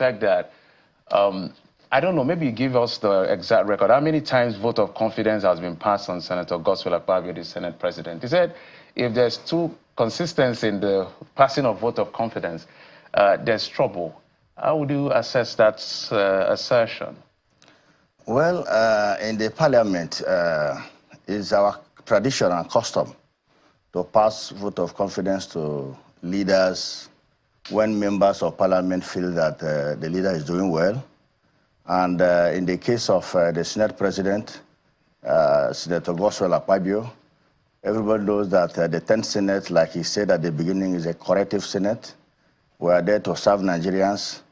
effect that, I don't know, maybe you give us the exact record. How many times vote of confidence has been passed on Senator Akpabio, the Senate President? He said if there's too consistency in the passing of vote of confidence, there's trouble. How would you assess that assertion? Well, in the parliament, it's our tradition and custom to pass vote of confidence to leaders when members of parliament feel that the leader is doing well. And in the case of the Senate President, Senator Akpabio, everybody knows that the 10th Senate, like he said at the beginning, is a corrective Senate. We are there to serve Nigerians.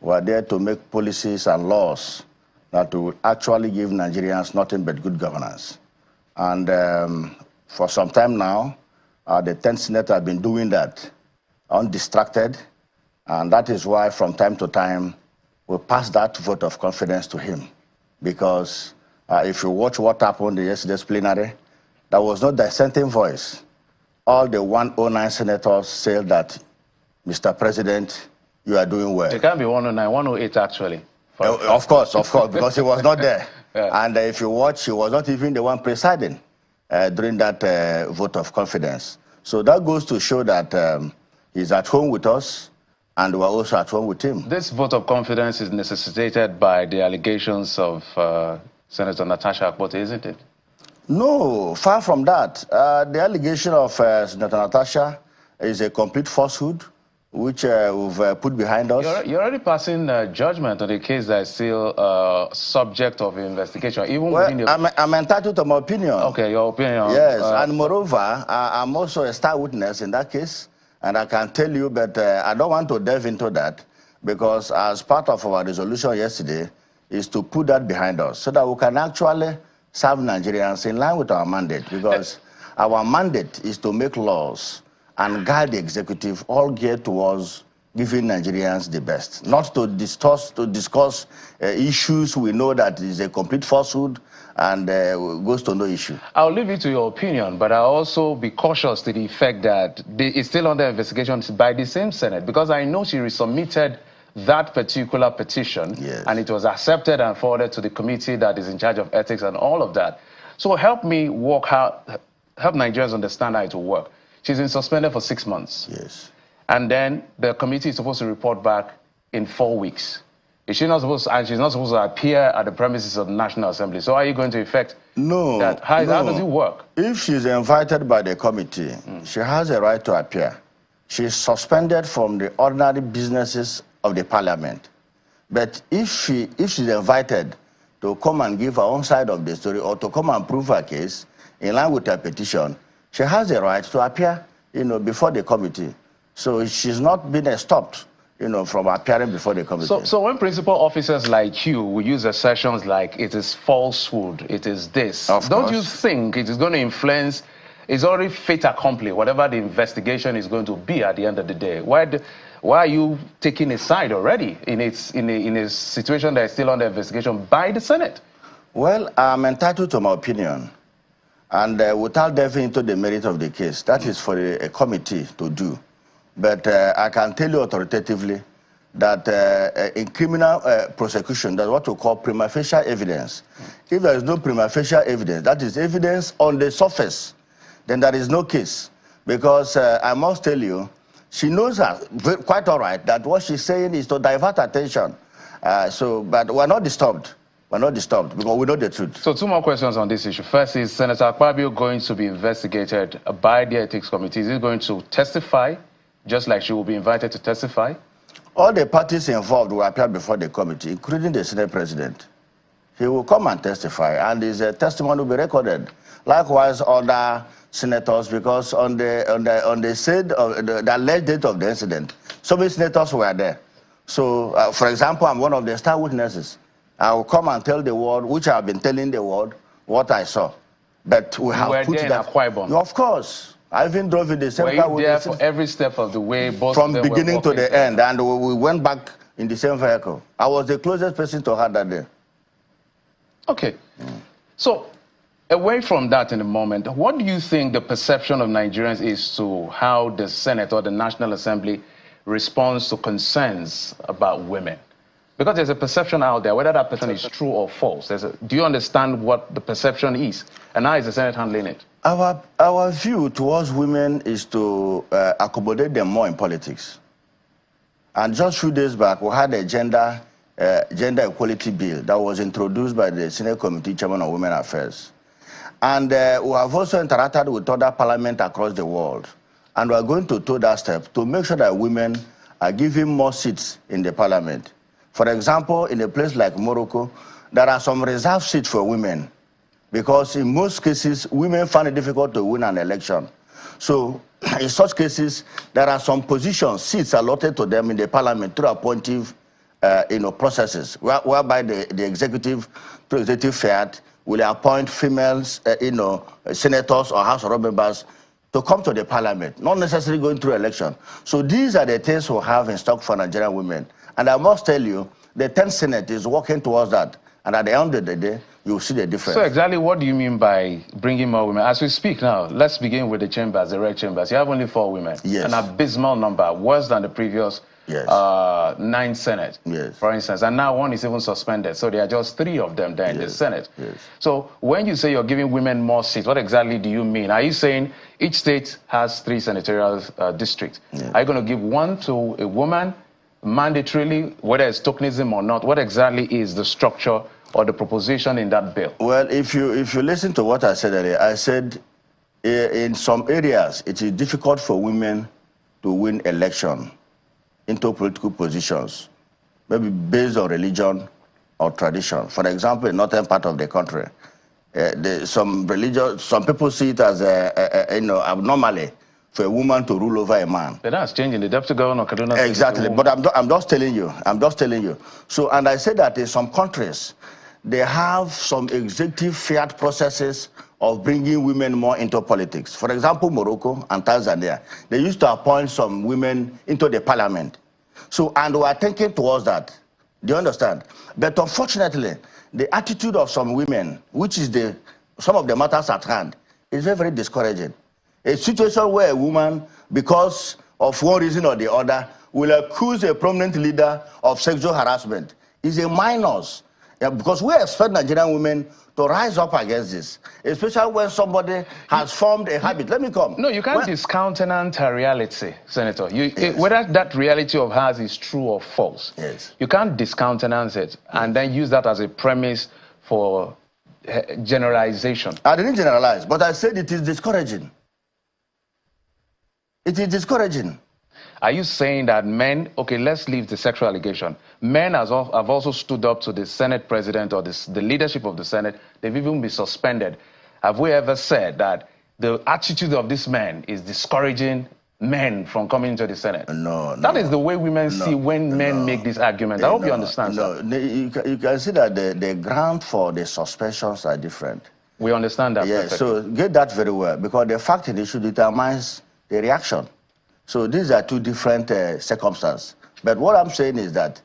We are there to make policies and laws that will actually give Nigerians nothing but good governance. And for some time now, the 10th Senate have been doing that undistracted. And that is why from time to time, we pass that vote of confidence to him. Because if you watch what happened in yesterday's plenary, there was no dissenting voice. All the 109 senators said that, Mr. President, you are doing well. It can't be 109, 108 actually. Of course, because he was not there. Yeah. And if you watch, he was not even the one presiding during that vote of confidence. So that goes to show that he's at home with us, and we're also at home with him. This vote of confidence is necessitated by the allegations of Senator Natasha, isn't it? No, far from that. The allegation of Senator Natasha is a complete falsehood, which we've put behind us. You're already passing judgment on the case that is still subject of investigation. Even within the... I'm entitled to my opinion. Okay, your opinion. Yes, and moreover, I'm also a star witness in that case. And I can tell you, but I don't want to delve into that, because as part of our resolution yesterday is to put that behind us so that we can actually serve Nigerians in line with our mandate, because our mandate is to make laws and guide the executive, all geared towards giving Nigerians the best, not to discuss issues we know that is a complete falsehood and goes to no issue. I'll leave it to your opinion, but I'll also be cautious to the effect that it's still under investigation by the same Senate, because I know she resubmitted that particular petition, yes, and it was accepted and forwarded to the committee that is in charge of ethics and all of that. So help me help Nigerians understand how it will work. She's been suspended for 6 months. Yes. And then the committee is supposed to report back in 4 weeks. Is she not supposed to, and she's not supposed to appear at the premises of the National Assembly. So are you going to effect that? How does it work? If she's invited by the committee, she has a right to appear. She's suspended from the ordinary businesses of the parliament. But if she's invited to come and give her own side of the story or to come and prove her case in line with her petition, she has a right to appear, before the committee. So she's not been stopped, from appearing before the committee. So when principal officers like you will use assertions like it is falsehood, it is this, don't you think it is going to influence? It's already fait accompli, whatever the investigation is going to be at the end of the day. Why are you taking a side already in a situation that is still under investigation by the Senate? Well, I'm entitled to my opinion. And without delving into the merit of the case, that is for a committee to do. But I can tell you authoritatively that in criminal prosecution, that's what we call prima facie evidence. If there is no prima facie evidence, that is evidence on the surface, then there is no case. Because I must tell you, she knows quite all right that what she's saying is to divert attention. But we're not disturbed. We're not disturbed because we know the truth. So 2 more questions on this issue. First, is Senator Akpabio going to be investigated by the Ethics Committee? Is he going to testify, just like she will be invited to testify? All the parties involved will appear before the committee, including the Senate President. He will come and testify, and his testimony will be recorded. Likewise, other senators, because on the alleged date of the incident, so many senators were there. So, for example, I'm one of the star witnesses. I will come and tell the world, which I have been telling the world, what I saw. But we have put that. Of course. I even drove in the same car with there for every step of the way, both from beginning to the end, and we went back in the same vehicle. I was the closest person to her that day. Okay. So, away from that in a moment, what do you think the perception of Nigerians is to how the Senate or the National Assembly responds to concerns about women? Because there's a perception out there, whether that perception is true or false. Do you understand what the perception is? And how is the Senate handling it? Our view towards women is to accommodate them more in politics. And just a few days back, we had a gender equality bill that was introduced by the Senate Committee Chairman on Women Affairs. And we have also interacted with other parliaments across the world. And we are going to take that step to make sure that women are given more seats in the parliament. For example, in a place like Morocco, there are some reserved seats for women because in most cases, women find it difficult to win an election. So in such cases, there are some positions, seats allotted to them in the parliament through appointive processes, whereby the executive, through executive fiat, will appoint females, senators or House of Rep members to come to the parliament, not necessarily going through election. So these are the things we have in stock for Nigerian women. And I must tell you, the 10th Senate is working towards that. And at the end of the day, you'll see the difference. So exactly what do you mean by bringing more women? As we speak now, let's begin with the chambers, the red chambers. You have only 4 women. Yes. An abysmal number, worse than the previous 9 Senate, for instance. And now one is even suspended. So there are just 3 of them there in the Senate. Yes. So when you say you're giving women more seats, what exactly do you mean? Are you saying each state has 3 senatorial districts? Yes. Are you going to give one to a woman mandatorily, whether it's tokenism or not? What exactly is the structure or the proposition in that bill? Well, if you listen to what I said earlier, I said in some areas it is difficult for women to win election into political positions, maybe based on religion or tradition. For example, in northern part of the country, some people see it as abnormally for a woman to rule over a man. But that's changing. The deputy governor of Kaduna. Exactly, but I'm just telling you. So, and I said that in some countries, they have some executive fiat processes of bringing women more into politics. For example, Morocco and Tanzania, they used to appoint some women into the parliament. So, and we are thinking towards that. Do you understand? But unfortunately, the attitude of some women, which is some of the matters at hand, is very, very discouraging. A situation where a woman, because of one reason or the other, will accuse a prominent leader of sexual harassment is a minus. Because we expect Nigerian women to rise up against this, especially when somebody has formed a habit. Let me come. No, you can't discountenance her reality, Senator. Whether that reality of hers is true or false, you can't discountenance it and then use that as a premise for generalization. I didn't generalize, but I said it is discouraging. It is discouraging. Are you saying that men, okay, let's leave the sexual allegation. Men have also stood up to the Senate president or the leadership of the Senate. They've even been suspended. Have we ever said that the attitude of this man is discouraging men from coming into the Senate? No. That is the way women see when men make this argument. I hope you understand. No, you can see that the ground for the suspensions are different. We understand that. Yes, so get that very well, because the fact of the issue determines the reaction. So these are 2 different circumstances. But what I'm saying is that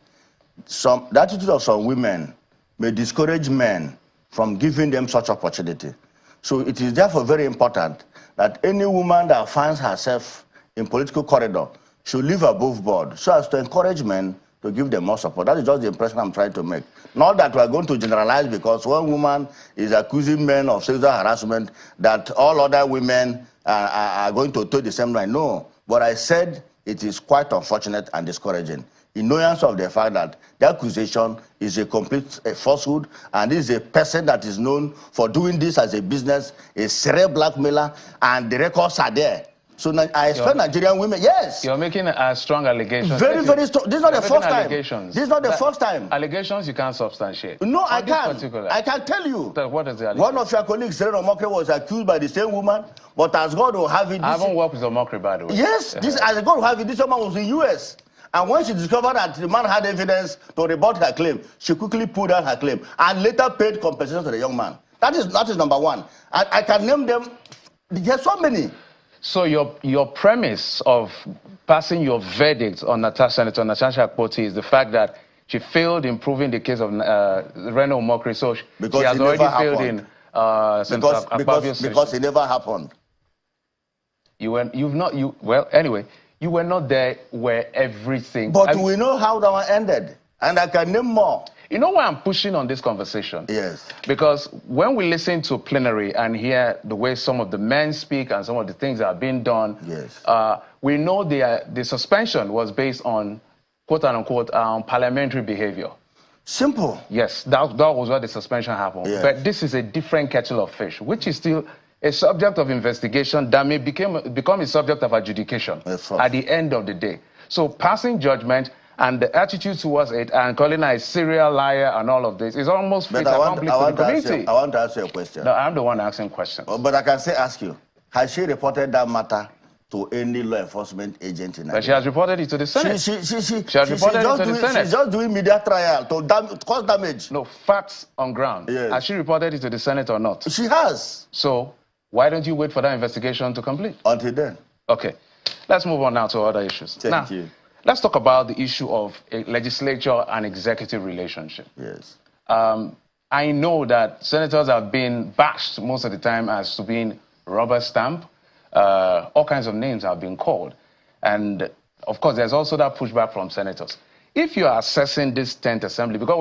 the attitude of some women may discourage men from giving them such opportunity. So it is therefore very important that any woman that finds herself in political corridor should live above board so as to encourage men to give them more support. That is just the impression I'm trying to make. Not that we are going to generalize because one woman is accusing men of sexual harassment, that all other women are going to take the same line. No. But I said it is quite unfortunate and discouraging, in knowledge of the fact that the accusation is a complete falsehood, and this is a person that is known for doing this as a business, a serial blackmailer, and the records are there. So I expect Nigerian women, yes. You're making a strong allegation. Very, very strong. This is not the first time. This is not the first time. Allegations you can't substantiate. No, I can't. I can tell you. What is the allegation? One of your colleagues, Serena Omokri, was accused by the same woman, but as God will have it... I haven't worked with Omokri, by the way. Yes, as God will have it, this woman was in the U.S. And when she discovered that the man had evidence to rebut her claim, she quickly pulled out her claim and later paid compensation to the young man. That is number one. I can name them. There's so many. So your premise of passing your verdict on Senator Natasha Akpoti is the fact that she failed in proving the case of Reno Omokri, so she has already failed in because it never happened. Well, anyway, you were not there where everything... But we know how that one ended. And I can name more. You know why I'm pushing on this conversation? Yes. Because when we listen to plenary and hear the way some of the men speak and some of the things that are being done, yes, we know the suspension was based on, quote unquote, parliamentary behavior. Simple. Yes, that was where the suspension happened. Yes. But this is a different kettle of fish, which is still a subject of investigation that may become a subject of adjudication at the end of the day. So passing judgment and the attitude towards it and calling her a serial liar and all of this is almost fit accomplished to the community. I want to ask you a question. No, I'm the one asking questions. But I can ask you, has she reported that matter to any law enforcement agent in Nigeria? But she has reported it to the Senate. She has reported it to the Senate. She's just doing media trial to cause damage. No, facts on ground. Yes. Has she reported it to the Senate or not? She has. So why don't you wait for that investigation to complete? Until then. Okay. Let's move on now to other issues. Thank you. Let's talk about the issue of a legislature and executive relationship. Yes. I know that senators have been bashed most of the time as to being rubber stamp. All kinds of names have been called. And, of course, there's also that pushback from senators. If you are assessing this 10th Assembly, because